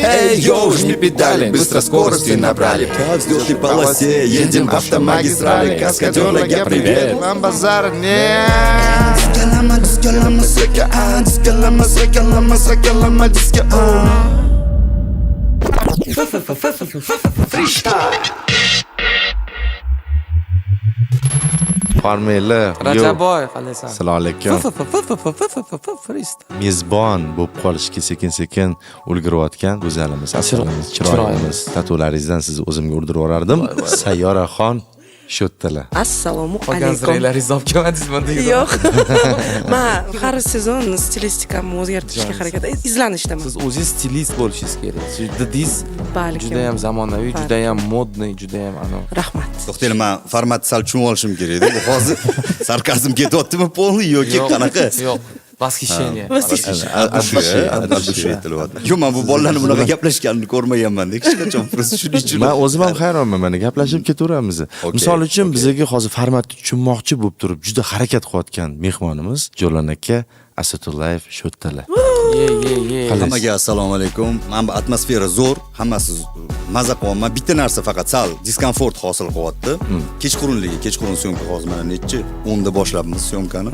Эй, йоу, жми педали, быстро скорости набрали. Как в взлетной полосе, едем в автомагистрали. Каскадерлаге привет, нам базара нет. Farmela. Rajaboy, qalaysan? Assalomu alaykum. Mezbon bo'lib qolishga sekin-sekin ulgurayotgan go'zalimiz, aslimiz, chiroyimiz, tatularingizdan sizni o'zimga urdirib yuborardim. Sayyoraxon Shottala. Assalomu Qolgan alaykum. ziraylaringizni olib kelmadingizmi bunday? Yo'q. Men har sezon stilistikani o'zgartirishga harakat izlanishdaman. Siz o'zingiz stilist bo'lishingiz kerak. Siz didingiz Balkim. juda ham zamonaviy, juda ham modniy, juda ham ano. Rahmat. To'xtang, men formatni sal tushunib olishim kerak edi. Bu hozir sarkazm ketyaptimi polniy yoki qanaqa? Yo'q. Восхищение. Yo'q, men bu bolalarni bunaqa gaplashganini ko'rmaganman. Hech qachon просто shuning uchun. Men o'zim ham hayronman, mana gaplashib ketaveramiz. Misol uchun bizga hozir formatni tushunmoqchi bo'lib turib juda harakat qilayotgan mehmonimiz Jo'lan aka Asadullayev Shottala. Ye. Hammaga assalomu alaykum. Men bu atmosfera zo'r, hammasi maza qilyapman. Bitta narsa faqat sal diskomfort hosil qilyapti. Kechqurun syomka hozir mana nechi 10 da boshlabmiz syomkani.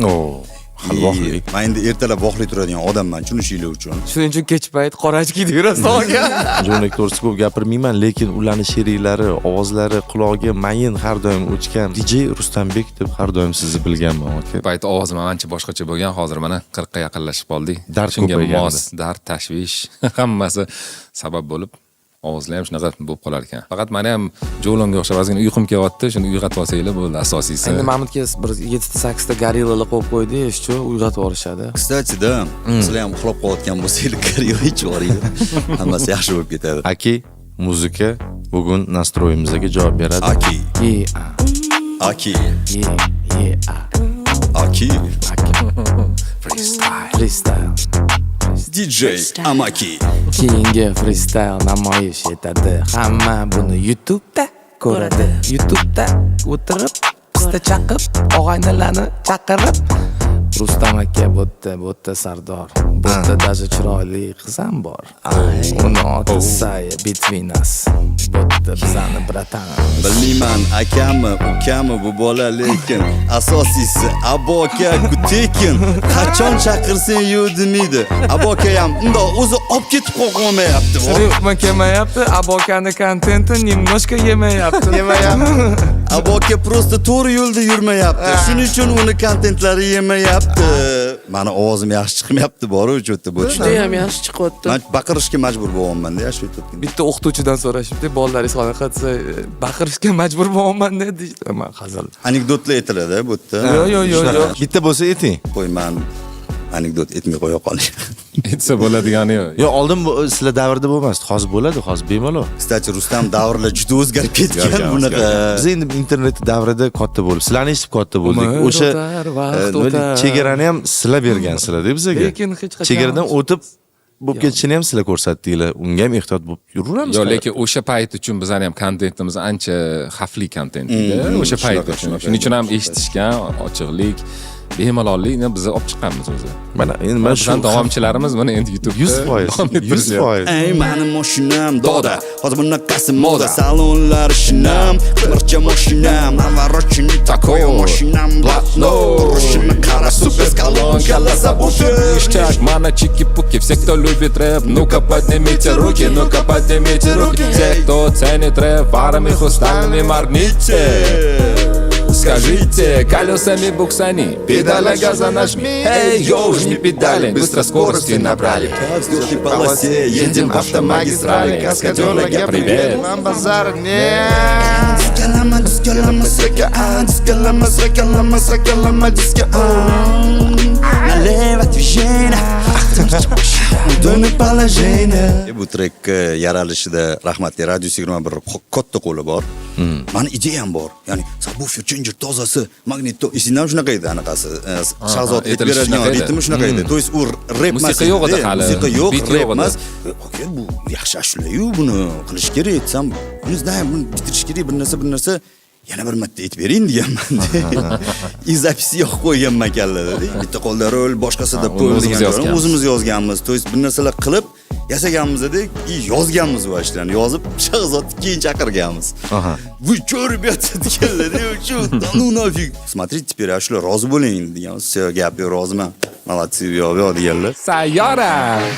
Xalvoqli. Men endi ertalab voqli turadigan odamman, tushunishinglar uchun. Shuning uchun kech payt qora kiyib yurasiz aka. Jo'nak to'g'risi ko'p gapirmayman, lekin ularning sheriklari, ovozlari quloqga mayin har doim o'chgan. DJ Rustambek deb har doim sizni bilganman aka. Payt ovozim ancha boshqacha bo'lgan, hozir mana 40 ga yaqinlashib qoldik. Dard Shunga ko'paygandi. mos, dard, tashvish hammasi sabab bo'lib ovozlar ham shunaqa bo'lib qolar ekan. Faqat meni ham Jo'longa o'xshab ozgina uyqum kelyapti, shuni uyg'otib olsanglar bo'ldi asosiysi. Endi Mahmudga bir 7-8 ta gorillalar qo'yib qo'ydik, shu uyg'otib olishadi. Kстати, da, sizlar ham uxlab qolayotgan bo'lsanglar, kariyoga ichib oringlar. Hammasi yaxshi bo'lib ketadi. Aki, muzika bugun nastroyimizga javob beradi. Aki, Yeah. Aki, Yeah. Aki, Freestyle. DJ Amaki. Keyingi freestyle namoyish etadi. Hamma buni YouTube'da ko'radi. YouTube'da o'tirib, pista chaqib, og'aynilarni chaqirib. Rustam aka bo'tda Sardor. Bo'tda даже chiroyli qiz ham bor. Uni oti Saya between us. Bo'tda bizani bratan. Bilmayman, akami, ukami bu bola, lekin asosiysi aboka kutekin. Qachon chaqirsang yu demaydi. Aboka ham undoq o'zi olib ketib qo'ymayapti. Ritmi kelmayapti, abokani kontenti немножко yemayapti. Aboka просто to'g'ri yo'lda yurmayapti. Shuning uchun uni kontentlari yemayapti. Mani ovozim yaxshi chiqmayapti, boru o'chotda bu. Juda ham yaxshi chiqyapti. Men baqirishga majbur bo'lyapman-da, shu yerda. Bitta o'qituvchidan so'rashibdi, bolalaringiz qanaqa desa, baqirishga majbur bo'lyapman deydi. Men hazil. Anekdotlar aytiladi bu yerda. Yo'q. Bitta bo'lsa ayting. Qo'y, men anekdot aytmay qo'ya qolay. Aytsa bo'ladigani yo'q. Yo, oldin sizlar davrida bo'lmasdi, hozir bo'ladi, hozir bemalol. Kстати, Rustam davrlar juda o'zgarib ketgan bunaqa. Biz endi internet davrida katta bo'lib, sizlarni eshitib katta bo'ldik. O'sha vaqt o'tar. chegarani ham sizlar bergansizlar-da bizga. Lekin hech qachon chegaradan o'tib bo'lib ketishini ham sizlar ko'rsatdinglar. Unga ham ehtiyot bo'lib yuraveramiz. Yo'q, lekin o'sha payt uchun bizning ham kontentimiz ancha xavfli kontent edi. O'sha payt uchun. Shuning uchun ham eshitishgan, ochiqlik, bemalollikni biz olib chiqqanmiz o'zi. Mana endi men shu davomchilarimiz mana endi YouTube'da 100%. Ey, mening mashinam doda, hozir bunaqasi moda, salonlar shinam, qircha mashinam, navarotchini takoy mashinam blatno, rushini qara super колонка забуты. Ништяк, mana чики-пуки, все, кто любит рэп, ну-ка поднимите руки, ну-ка поднимите руки. Все, кто ценит рэп, фарами хрустальными моргните. Скажите, колесами буксани, педали газа нажми. Эй, йоу, жми педали, быстро скорости набрали. Как в взлетной полосе, едем в автомагистрали. Каскадерлаге привет, нам базара нет. Налево движение. Удобное положение. Bu trek yaralishida rahmatli Radio Signal bir katta qo'li bor. Mani ideyam bor. Ya'ni subwoofer changer tozasi, magneto, isindan shunaqa edi anaqasi. Shahzod aytib beradigan ritmi shunaqa edi. To есть u rap Musiqa yo'q edi hali. Musiqa yo'q, Beat rap yo'q edi. emas. Aka bu yaxshi ashula-yu, buni qilish kerak desam, buni знаем, buni bitirish kerak, bir narsa yana bir marta aytib bering deganman. I zapisi yo'q qo'yganman kallada. Bitta qo'lda rol, boshqasida pul degan o'zimiz yozganmiz. To есть bir narsalar qilib yasaganmiz-da, yozganmiz va ishlarni. Yozib Shahzodni keyin chaqirganmiz. Aha. Вы чё, ребята, deganlar-da, чё, да ну нафиг. Смотрите, teперь shular rozi bo'ling degan. Все, gap yo'q, roziman. Молодцы, yo'q deganlar. Sayyora.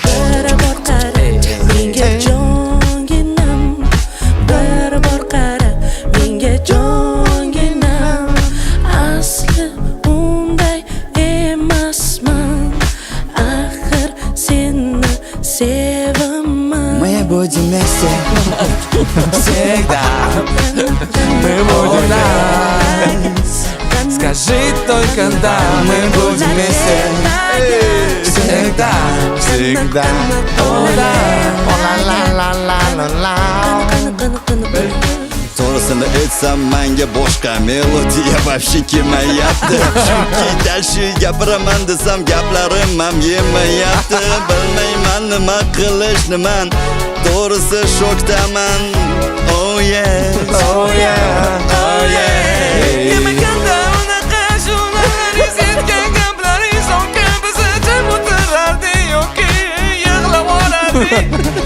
Barabar qara, menga jonginam. Barabar qara, menga jonginam. Asli unday emasman. Axir seni sevaman. Мы будем вместе всегда. Мы будем Скажи только да, мы будем вместе всегда, всегда. О да, о ла ла ла ла ла. To'g'risini aytsam, menga boshqa melodiya вообще kelmayapti. Chunki dальше gapiraman desam, gaplarim ham yemayapti. Bilmayman nima qilishni man. To'g'risi shokdaman. Oh yeah, Oh yeah, oh yeah. Yemaganda unaqa shunaqa esitgan gaplaring songa biz jim o'tirardi yoki yig'lab olardi.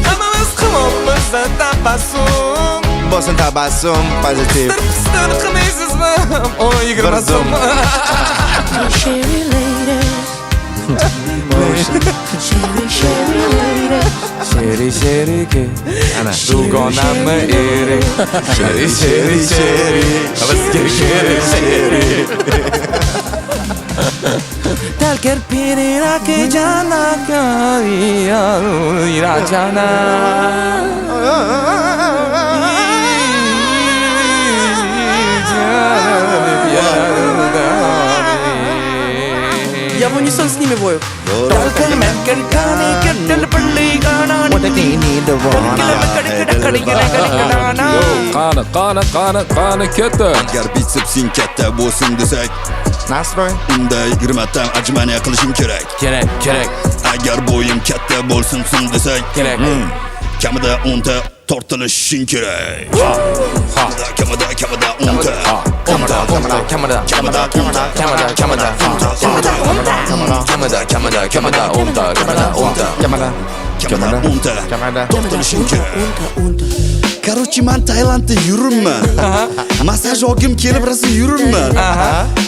Hammamiz qilmoqmizda tabassum. Bo'lsin tabassum pozitiv. Stir qilmaysizmi? 20 so'm. Sherry lady. Sherry lady. Sheri sheri ke ana dugonamni eri. Sheri sheri sheri bizga sheri sheri. Talker pirina ke jana ka ira jana. Я бы не сон с ними вою. Talker menker kani kettel pulli kana. What a teeny the one. Qani ketdi. agar bitsepsing katta bo'lsin desak, Nasroy. unda 20 tam ajmaniya qilishim kerak. Kerak. Agar bo'yim katta bo'lsin desak, Kerak. kamida 10 ta tortilishing kerak. Kamida 10 ta. Tortilishing kerak. Короче, men Tailandda yuribman. Masaj olgim kelib rosa yuribman.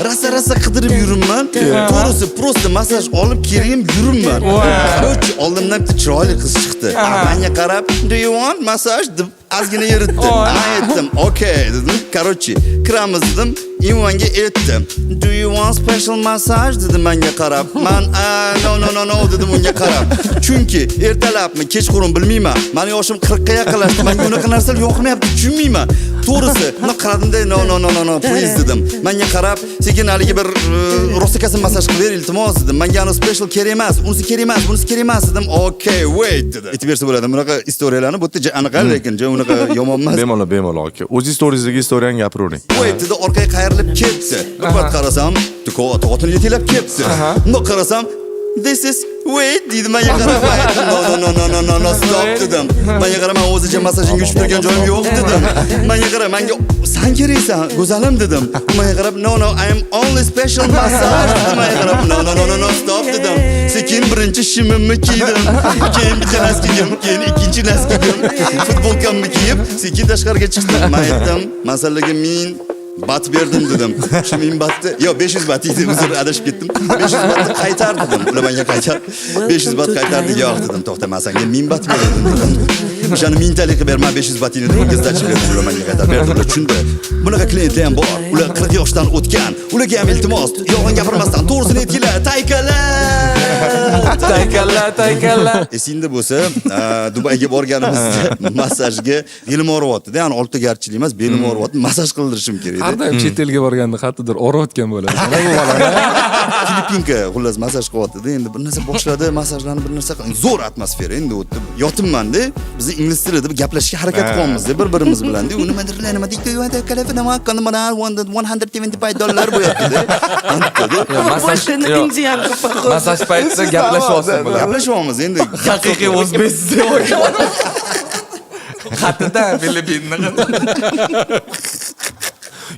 Rosa qidirib yuribman. To'g'risi, просто masaj olib kelgim yuribman. Korоче, oldimdan bitta chiroyli qiz chiqdi. Menga qarab, "Do you want massage?" deb ozgina yeritdi. Aytdim, "Okay" dedim. Korоче, kiramiz dedim. Ivanga aytdim, "Do you want special massage?" dedi menga qarab. Men no dedim unga qarab. Chunki ertalabmi, kechqurun bilmayman. Meni yoshim 40 ga yaqinlashdi. Menga unaqa narsalar yoqmayapti, tushunmayman. To'g'risi, nima qaradimda, no, please dedim. Menga qarab, sekin haligi bir rostakasi massaj qilib ber, iltimos dedim. Menga uni special kerak emas, unisi kerak emas, bunisi kerak emas dedim. Okay, wait dedi. Aytib bo'ladi. Bunaqa istoriyalarni bu yerda aniq, lekin unaqa yomon emas. Bemalol aka. O'zingiz storyingizga istoriyani gapiravering. Wait dedi, orqaga qayrilib ketdi. Bir vaqt qarasam, to'g'ri yetilab ketdi. Bundoq qarasam, this is wait dedi. Menga qarab, no, stop dedim. Menga qarab, men o'zicha massajingga uchib turgan joyim yo'q dedim. Menga qarab, menga sen keraksan, go'zalim dedim. Menga qarab, no, I am only special massage dedim. Menga qarab, no, stop dedim. Sekin birinchi shimimni kiydim. Keyin bitta naskigim, keyin ikkinchi naskigim. Futbolkamni kiyib, sekin tashqariga chiqdim. Men aytdim, masalaga men bat berdim dedim. Shu men batni, yo 500 bat edi, uzr adashib ketdim. 500 batni qaytar dedim. Ular menga qaytar. 500 bat qaytardi, yo'q dedim. To'xtama, senga 1000 bat berdim dedim. O'shani mingtalik qilib berma, 500 batini deb gazdachi berdim. Ular menga qaytar berdilar. Tushundim. Bunaqa klientlar ham bor. Ular 40 yoshdan o'tgan. Ularga ham iltimos, yolg'on gapirmasdan to'g'risini aytginglar. Taykala. Esingda bo'lsa, Dubayga borganimizda massajga belim og'riyapti-da. Ya'ni oltigarchilik emas, belim og'riyapti. Massaj qildirishim kerak edi. Har doim chet elga borganda qattiqdir o'rayotgan bo'ladi. Filippinga xullas massaj qilyapti-da. Endi bir narsa boshladi, massajlarni bir narsa qildi. Zo'r atmosfera endi o'tdi. Yotibman-da. Biz ingliz tilida gaplashishga harakat qilyapmiz-da bir-birimiz bilan-da. U nima deydi? $175 bo'lyapti-da. Masaj paytida gaplashyapsiz bular. Gaplashyapmiz endi. Haqiqiy o'zbek xatida Filippinni.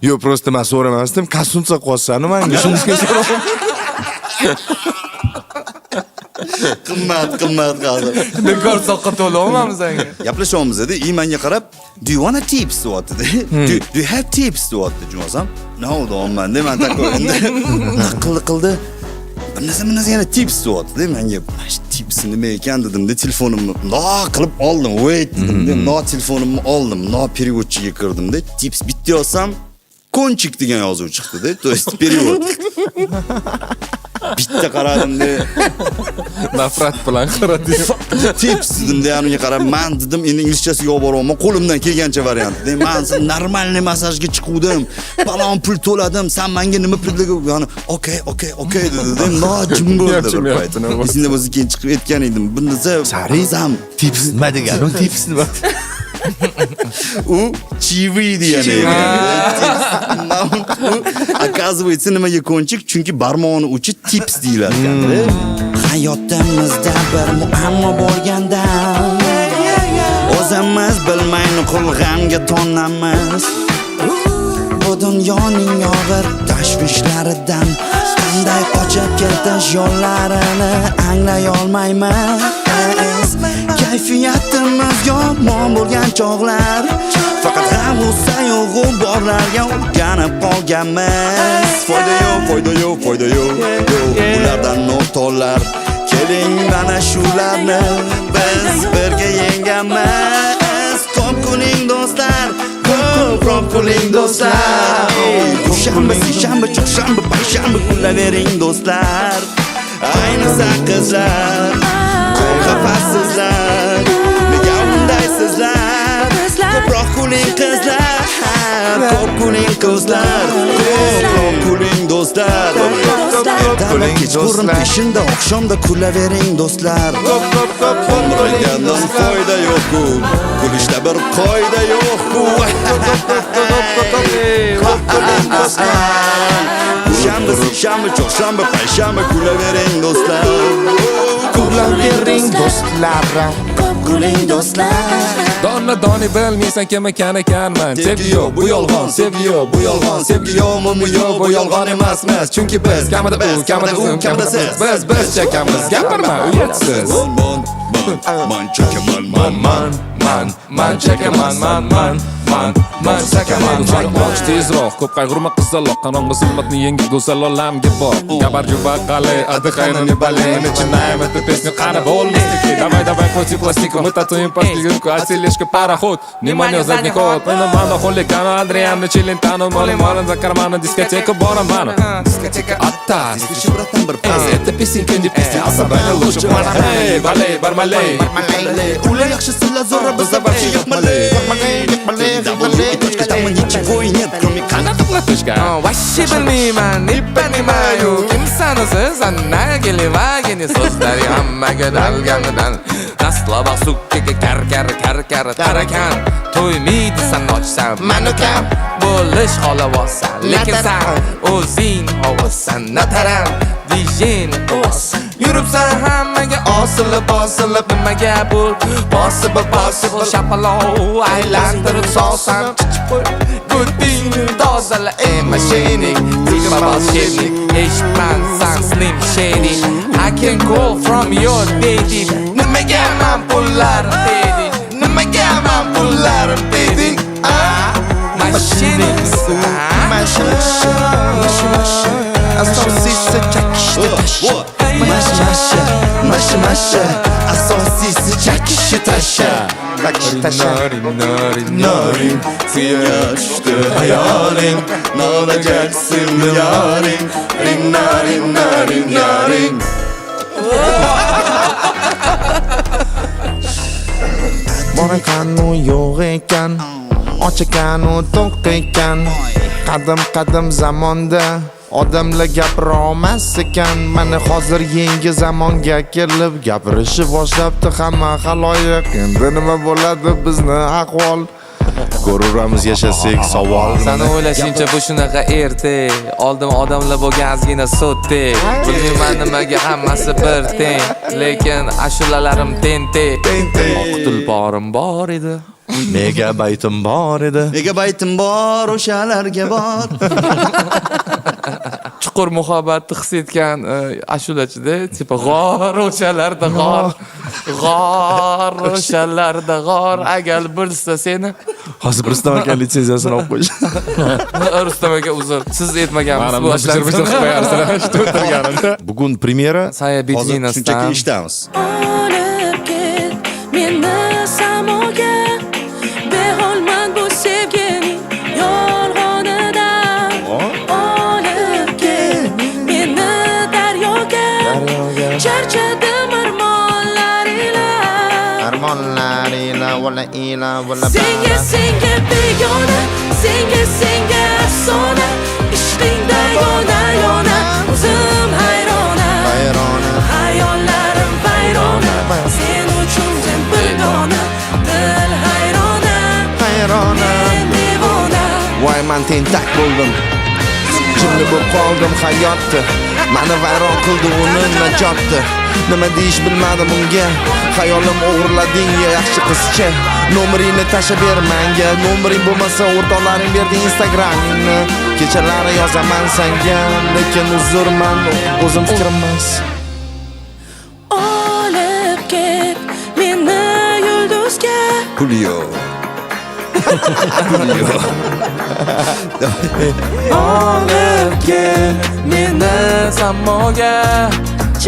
Yo, просто men so'ramasdim. Kasunsa qo'ssani menga shunga so'radim. qimmat hozir. Bekor soqqa to'layapmiz senga. Gaplashyapmiz edi. Menga qarab, "Do you want a tips?" deyapti. Do you have tips deyapti. Jumosam, "No, deyapman." Men takoy endi. Qildi. Bir narsa yana tips deyapti. Menga, "Tips nima ekan?" dedim-da, telefonimni bundoq qilib oldim. Wait dedim-da, telefonimni oldim. Переводчиga kirdim-da, tips bitta yozsam, konchik degan yozuv chiqdi-da. То есть перевод. Bitta qaradim-da. Nafrat bilan qaradi. Tips dedim-da, unga qarab, "Men dedim, endi inglizchasiga olib boraman, qo'limdan kelgancha variant. Men sen normalniy massajga chiquvdim. Balon pul to'ladim, sen menga nima pulga?" Yani, "Okey" dedim. Nojim bo'ldi. Esimda bo'lsa keyin chiqib aytgan edim. Bundasa Sarizam tips nima degani? Tips nima? U chivi degani. Оказывается, nimaga konchik? Chunki barmog'ini uchi tips deyilar ekan-da. Hayotimizda bir muammo bo'lganda o'zimiz bilmay qulg'amga tonamiz. Bu dunyoning og'ir tashvishlaridan qanday qochib ketish yo'llarini anglay olmaymiz. Kayfiyatimiz yomon bo'lgan chog'lar, faqat g'am-g'ussa borlarga o'rganib qolganmiz. Foyda yo'q. Ulardan no'xtalar. Keling mana shularni biz birga yengamiz. Ko'p kuning do'stlar, ko'p kuning do'stlar. Dushanba, seshanba, chorshanba, payshanba kulavering do'stlar. Ayniqsa qizlar, ko'p xafasizlar. Nega undaysizlar? Ko'proq kuling qizlar, ko'p kuling qizlar, ko'proq kuling do'stlar. Kechqurun peshinda, oqshomda kulavering do'stlar. Kulgandan foyda yo'q-ku, kulishda bir qoida yo'q-ku. Ko'p kuling do'stlar. Dushanba, seshanba, chorshanba, payshanba kulavering do'stlar. Kulavering do'stlar. Ko'p kuling do'stlar. Doni bilmaysan kim ekanman. Sevgi yo'q, bu yolg'on. Sevgi yo'q, bu yolg'on. Sevgi yo'qmi yo'q, bu yolg'on emasmas. Chunki biz kamida siz. Biz chekamiz. Gapirma, uyatsiz. Man chekaman, Man chekaman, man chekaman. Chakmoch tezroq, ko'p qayg'urma qizaloq. Qarong'i zulmatni yengib go'zal olamga bor. Gabarjuba qale, adxaynani baleni, chinaym это песня qani bo'lmasdiki. Давай, против пластика, мы татуем подвигунку, а тележка пароход. Внимание, задний ход. Мано хулигана, Адриано, Челентано, Молимано, за кармана, дискотека, Боромано. Дискотека Аттас. Это песенка, не песня, особенно лучше. Эй, балей, бармалей. Ular yaxshi sizlar zo'ra bizda barcha yo'qmalay. Точка ничего и нет, кроме канатов латышка. Вообще bilmayman, nima-yu. Kimsanisiz, sanagili-vagini so'zlari hammaga dalganidan. Dastlab sukkaga kar tarakan. To'ymaydi san ochsam, manukam bo'lish xolavozsan. Lekin san o'zing ovozsan, nataram dijin o'z. Yuribsan hammaga osilib nimaga bul. Possible shapalov aylantirib solsam. Go'ding tozala machining, tigma bolshevnik. Eshitman san slim shady. I can call from your daddy. Nimaga man pullarim deding? Nimaga man pullarim deding? Machining, asosiysi chakishda tasha. Masha, asosiysi chakishda tasha. Noring, senga tushdi hayoling. Nolajaksin yoring, ring. Bor ekanu yo'q ekan, och ekanu to'q ekan. Qadim zamonda odamlar gapirolmas ekan. Mana hozir yangi zamonga kelib gapirishni boshlabdi hamma xaloyiq. Endi nima bo'ladi bizni ahvol? Ko'ramiz, yashasak savol. Seni o'ylashingcha bu shunaqa ertak. Oldim odamlar bo'lgan ozgina sotdek. Bilmayman nimaga hammasi bir teng, lekin ashulalarim tentek. Tulporim bor edi, Megabaytim bor edi. Megabaytim bor, o'shalarga bor. chuqur muhabbatni his etgan ashulachida, tipa g'or o'shalarda g'or o'shalarda g'or agar bilsa seni. Hozir Rustam aka litsenziyasini olib qo'yish. Rustam aka uzr, siz aytmagansiz Mana bu bishir qilib qo'yarsizlar shu o'tirganida. Bugun premyera. Saya Hozir Bitvinasdan shunchaki ishdamiz. Olib ket meni samoga, beholman bu sevgining yolg'onidan. Olib ket meni daryoga, charchadim armonlaringla, senga begona, senga afsona, ishqingda yona, o'zim hayrona, hayollarim vayrona, sen uchun sen bir dona, dil hayrona, men devona. Voy men tentak bo'ldim. Jimli bo'lib qoldim hayotda. Meni vayron qildi uni najotda. Nima deyish bilmadim unga. Xayolim o'g'irlading ya yaxshi qizcha. Nomeringni tashlab ber menga. Nomering bo'lmasa o'rtoqlaring berdi Instagramingni. Kechalari yozaman senga, lekin uzrman, o'zim fikrimmas. Olib ket meni yulduzga, Julio. olib ket meni samoga,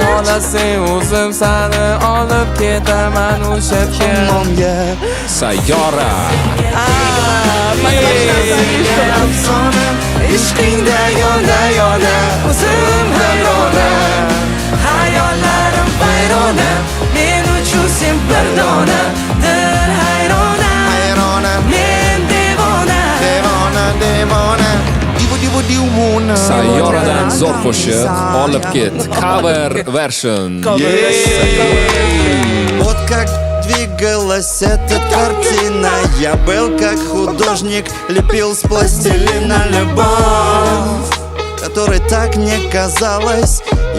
olasang o'zim seni olib ketaman o'sha yerga. Sayyora. Ishqingda yona, o'zim hayrona, hayollarim vayrona, men uchun sen bir dona, dil hayrona, men devona. Sayyoradan zo'r qo'shiq olib ket. Cover version. Вот как двигалась эта картина, я был как художник, лепил с пластилина любовь, которой так не казалось.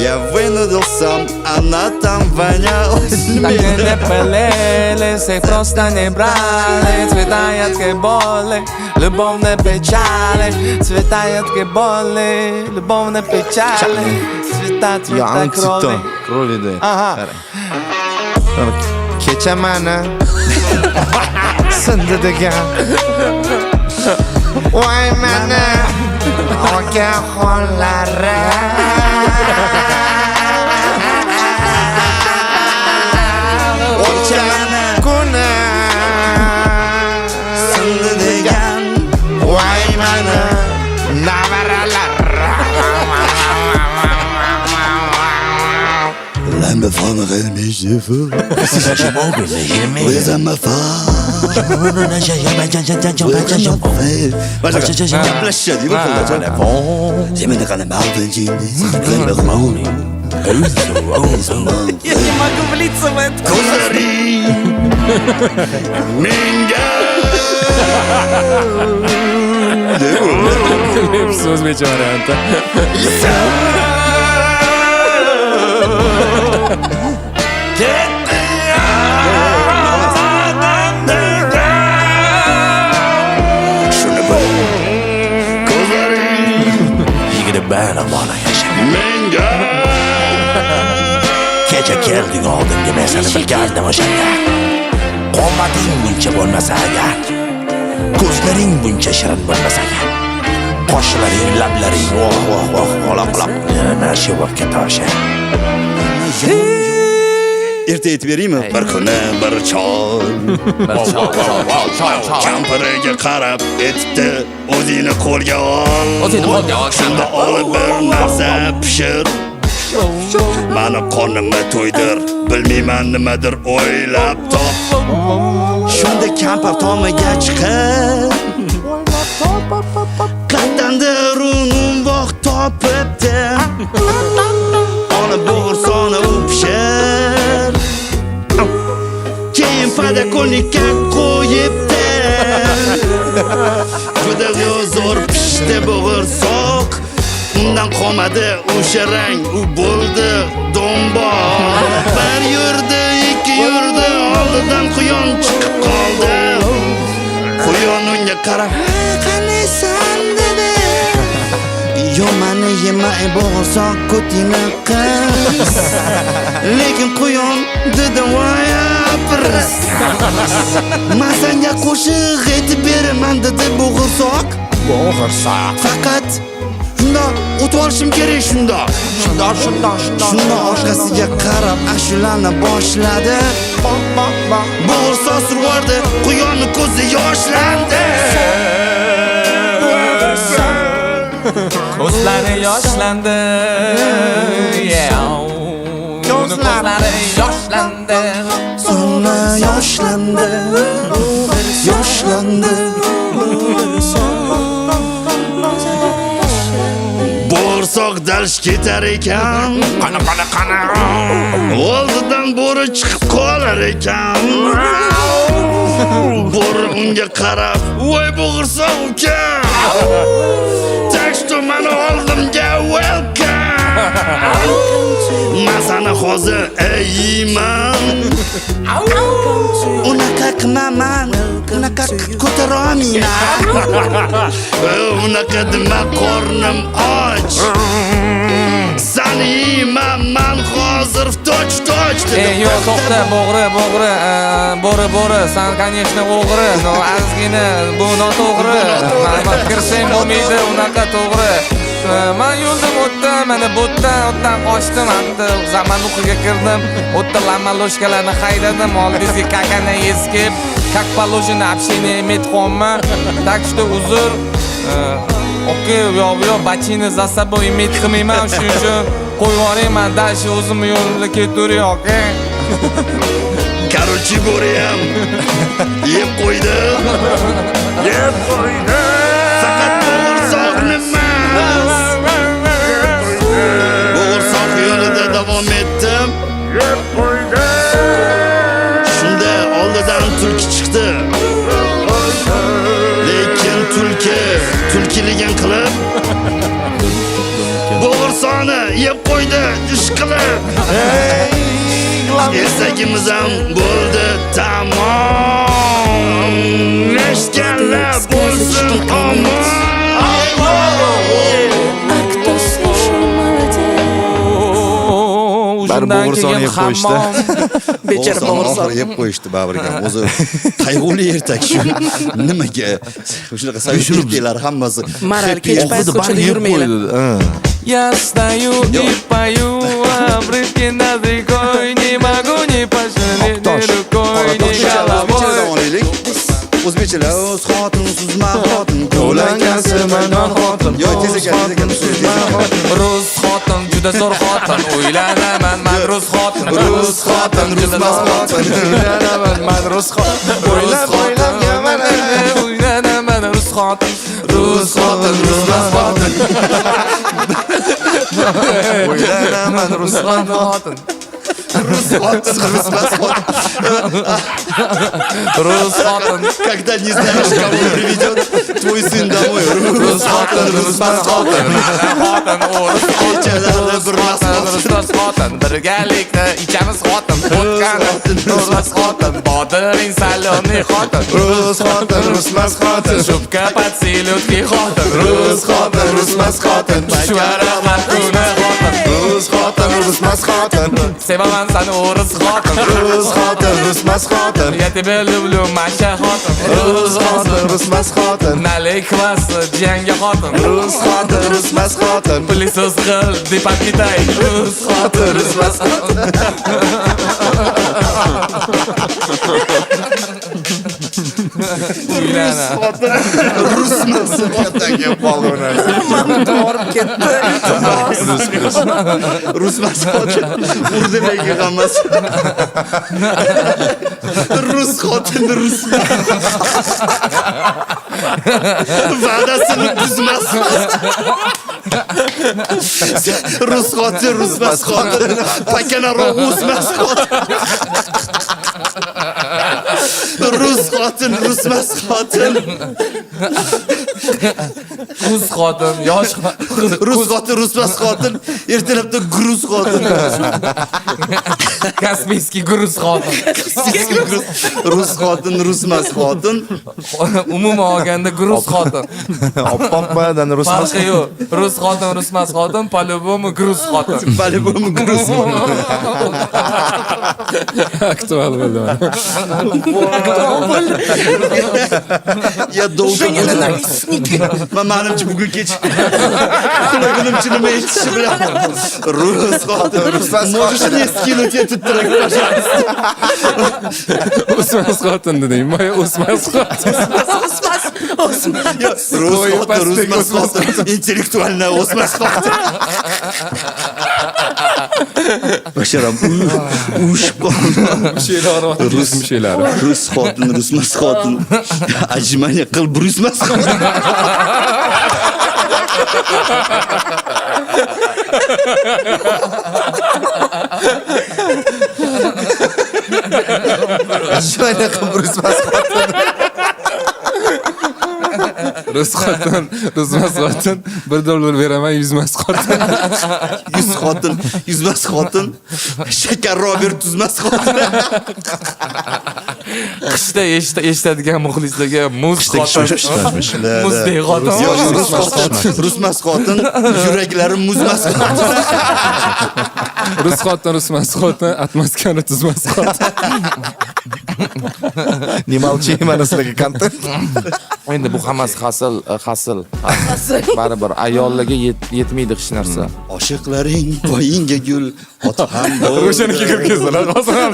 Я вынудил сам, она там вонялась. Так не пылили, все просто не брали. Цветает que боли, любовные печали. Цветает que боли, любовные печали. Цвета крови. Krovida. Aha. Kecha meni sindi degan. Voy meni okaxonlari. O'chani kuni sindi degan. voy meni navaralar. Laat me van gelmisje voor. Wees aan me Я не могу влиться в это. Hepsi o'zbekcha varianti. Yigitib bana bana yaşa. Kecha kelding oldimga men seni bilgandim o'shanda. Qomating buncha bo'lmasa agar, ko'zlaring buncha shirin bo'lmasa agar, qoshlaring, lablaring voh qolaq yana shu vaqtga tosha. Erta aytib beraymi? Bir kuni bir chol kampiriga qarab aytdi, o'zingni qo'lga ol. Shunda olib bir narsa pishir. Mani qornimni to'ydir, bilmayman nimadir o'ylab top. Shunda kampir tomiga chiqib, qaydandir unum vaqt topibdi. Olib bo'g'rsoni u pishir, keyin podakolnikka qo'yibdi. Juda zo'r pishdi bo'g'irsoq. Undan qolmadi o'sha rang, u bo'ldi do'mboq. Bir yurdi, ikki yurdi, oldidan quyon chiqib qoldi. Quyon unga qarab, "Qaniysan?" dedi. "Yo, meni yema bo'g'irsoq ko'tina qiz lekin quyon dedi voya pirs masanga qo'shiq aytib beraman dedi bo'g'irsoq faqat shundoq o'tib olishim kerak shundoq orqasiga qarab ashulani boshladi bo'g'irsoq survordi quyonni ko'zi yoshlandi Ko'zlari yoshlandi Ko'zlari yoshlandi Sonra yoshlandi Bo'g'irsoq dalish ketar ekan qana oldidan bo'ri chiqib qolar ekan bo'ri unga qarab voy bo'g'irsoq uka teksto mani oldimga welcome men seni hozir yeyman unaqa qilmayman unaqa ko'tara olmayman unaqa dema qornim och seni yeyman men hozir toch Ey, yo'q, to'xta, bo'g'ri, sen, конечно, o'g'ri, no, azgina, bu noto'g'ri. Men kirsang bo'lmaydi, unaqa to'g'ri. Men yo'ldan o'tdim, mana bu o'tdan qochdim, endi zamanuqiga kirdim, o'tda lamaloshkalarni haydadim, oldingizga kakani eskib, как положено общение metxonman. Так что uzr. Okey, yo, bachini za собой imet qilmayman, shuning uchun qo'yib yuborayman, dashi o'zim yo'limda ketaveray, okey? Короче, bo'riyam yeb qo'ydi. Faqat bo'g'irsoqni emas. Bo'g'irsoq yo'lida davom etdim. Shunda oldidan tulki chiqdi. Lekin tulkiligin qilib bo'g'irsoqni yeb qo'ydi ish qilib. Esagimiz ham bo'ldi tamom. Eshitganlar bo'lsin omon. bo'g'irsoqni yeb qo'yishdi. Bechara bo'g'irsoq yeb qo'yishdi bag'riga. O'zi qayg'uli ertak shu. Nimaga? Shunaqa sovetlar hammasi Maral kech payt ko'chada yurmaylar. Я стою и пою, обрывки над рекой, не могу не пожалеть ни рукой, ни головой. O'zbekchalar o'z xotin suzma xotin Qo'lankasi maydon xotin. Yo, tez ekan. Rus xotin, juda zo'r xotin, o'ylanaman men rus xotin. Rus xotin, rusmas xotin. O'ylanaman men rus xotin. O'ylab O'ylanaman rus xotin. Rus xotin, rusmas xotin. O'ylanaman rus xotin. Rus xotin, rusmas xotin. Rus xotin. Когда не знаешь, кого приведет твой сын домой. Rus xotin, rusmas xotin. Xotin, rus xotin. Birgalikda ichamiz xotin. Vodkani, rus xotin. Bodiring salomli xotin. Rus xotin, rusmas xotin. Shubka подселютки xotin. Rus xotin, rusmas xotin. Shvara xatuni xotin. Rus xotin, rusmas xotin. Sevaman seni o'ris xotin. Rus xotin, rusmas xotin. Я тебя люблю, Masha xotin. Rus xotin, rusmas xotin. Nalik kvass, janga xotin. Rus xotin, rusmas xotin. Plisuz qil, deb aytay. Rus xotin, Rusmas xotin. uylana. Rusmas xotin. Borib ketdi. Rusmas xotin. Urdi lekin hammasi. Rus xotin, rusmas. Va'dasini buzmas. Rus xotin, rusmas xotin. Pakanaroq o'smas xotin. Rus xotin, rusmas xotin. Kuz xotin, yosh Rus xotin, rusmas xotin, ertalabda gruz xotin. Kaspiyskiy gruz xotin. Rus xotin, rusmas xotin. Umuman olganda gruz xotin. Oppoqmadan rusmas. Farqi yo'q. Rus xotin, rusmas xotin, по-любому gruz xotin. По-любому gruz. Aktual bo'ldi. Ya dolqin. Menimcha bugun kech. Qulog'imcha nima eshitishi bilan. Rus xotin, rusmas xotin. Можешь мне скинуть этот трек, пожалуйста? O'smas xotin deding. Moya o'smas xotin. Rus xotin, rusmas xotin. Intellektualna o'smas xotin. Basharam ushib qoldi. She'lar. Rus xotin, rusmas xotin. Ajmani qil, rusmas xotin. Shunday qilib rusmas xotin. Rus xotin, rusmas xotin, $1 beraman, yuzmas xotin. 100 xotin, yuzmas xotin. Shakar Robert tuzmas xotin. Qishda eshitadigan muxlislarga muz xotin. Muzdek xotin. Rusmas xotin, yuraklari muzmas xotin. Rus xotin, rusmas xotin, atmaskani tuzmas xotin. Не молчи, mana sizlarga kontent. Endi bu hammasi hasil. Baribir ayollarga yetmaydi hech narsa. Oshiqlaring poyingga gul, ot ham bor. O'shaniki kirib kelsalar, hozir ham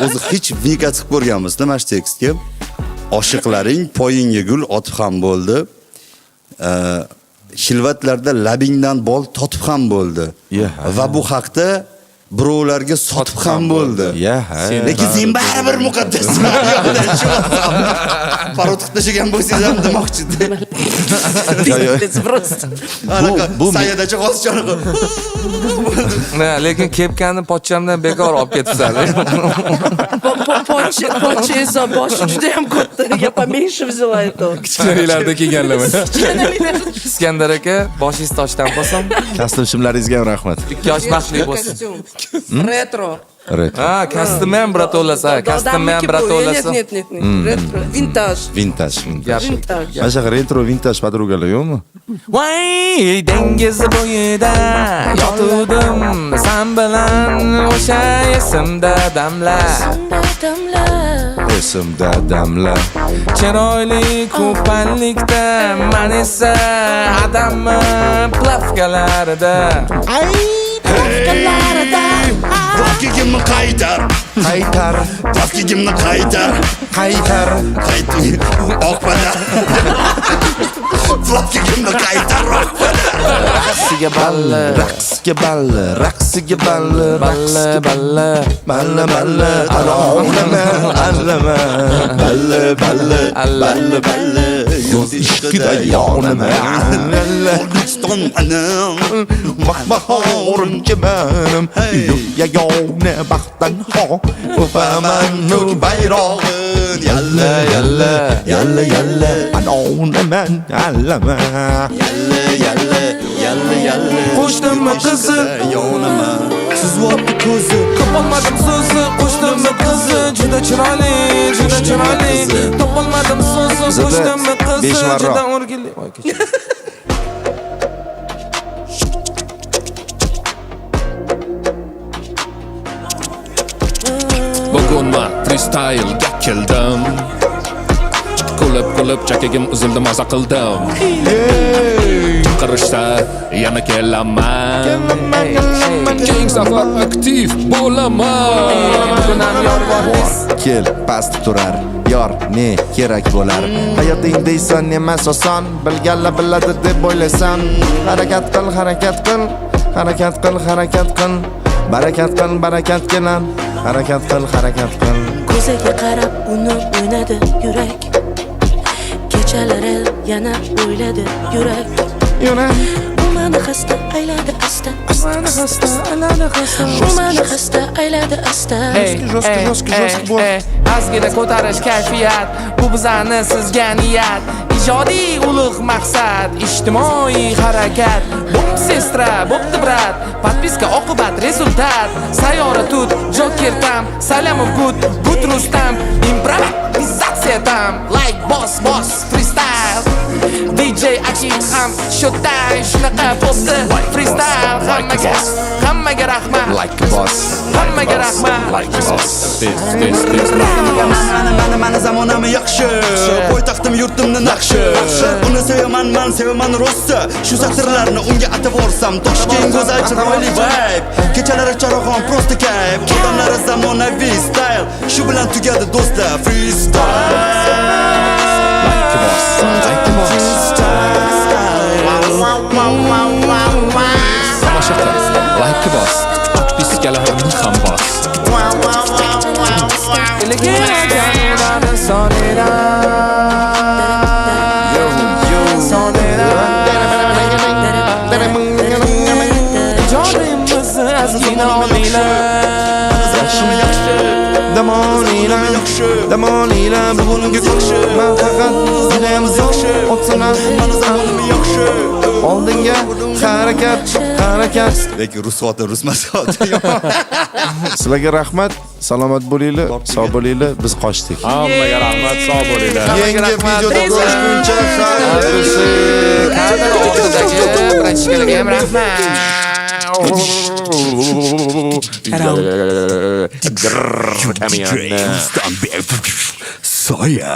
O'zi hech vika chiqib ko'rganmiz-da mana shu tekstga. Oshiqlaring poyingga gul, ot ham bo'ldi. Xilvatlarda labingdan bol totib ham bo'ldi. Va bu haqda birovlarga sotib ham bo'ldi. Lekin sen baribir muqaddasman. Parod tashagan bo'lsangiz ham demoqchi-da. Bu sayadacha qoshichani. Lekin kepkani pochchamdan bekor olib ketibsan. Pochcha esa boshi juda ham katta. Я поменьше взяла это. kichkinalarda kelganlar. Iskandar aka, boshingiz toshdan bo'lsin. Kastim shimlaringizga ham rahmat. 2 yosh baxtli bo'lsin. Ретро. Ha, custom bratolasa, custom bratolasa. Нет. Ретро. Винтаж. Vintage. Винтаж. Mana shu retro vintage podrugalar yo'qmi? Voy, dengiz bo'yida yotuvdim sen bilan o'sha esimda damlar. Esimda damlar. Chiroyli ko'pallikda men esa adammi plavkalarida. Plavkigimni qaytar. Plavkigimni qaytar. Oqpada. Plavkigimni qaytar. Raqsiga balli, Raqsga balli, raqsiga balli, balli. balla, allama. Balli. Yoz ishqida yonaman. O'zbekiston anam. Bahborim benim, yagona baxtdan ho. Ufaman nur bayrog'in, yalla. Anonaman, allama. Yalla. Qo'shnimni qizi yonaman. Sizvotdi ko'zi. Topolmadim so'zi, qo'shnimni qizi juda chiroyli. Topolmadim so'zi, qo'shnimni qizi juda o'rgilli. Voy kechir. Bugun men freestyle'ga keldim. Kulib chakagim uzildi, maza qildim. Qirishda yana kelaman. Keng safar aktiv bo'laman. Bugun ham yor bor. Kel, past turar, yor ne kerak bo'lar. Hayoting deysan emas oson, bilganlar biladi deb o'ylaysan. Harakat qil. Barakat kelan. Harakat qil. Ko'zaga qarab uni o'ynadi yurak. Kechalari yana o'yladi yurak. mani xasta ayladi asta Mani xasta, alani xasta. Shu mani xasta ayladi asta bo'l. Ozgina ko'tarish kayfiyat, bu bizani sizga niyat. Ijodiy ulug' maqsad, ijtimoiy harakat. Bo'pti sestra, bo'pti brat, podpiska oqibat rezultat. Sayyora tut, Joker tam, Salamov gut Rustam, improvizatsiya tam, like boss freestyle. DJ Akim ham shotay, shunaqa bo'pti freestyle. Hammaga rahmat, Like a boss. hammaga rahmat. Like a boss. Mani zamonam yaxshi, poytaxtim yurtimni naqshi. Uni sevaman rossa. Shu satrlarni unga ataborsam, Toshkent go'zal chiroyli vibe. Kechalari charog'on prosta kayf, odamlari zamonaviy style. Shu bilan tugadi do'stlar freestyle. Like a boss. Like a boss. Tomosha qil. Like a boss. Podpiskalarni ham bos. Damonila bugungi kun men faqat judayam yaxshi o'tsalar oldinga harakat Lekin rusvoti rusmasoti. sizlarga rahmat, salomat bo'linglar, sog' bo'linglar, biz qochdik. Hammaga rahmat, sog' bo'linglar. Yangi videoda ko'rishguncha Soya.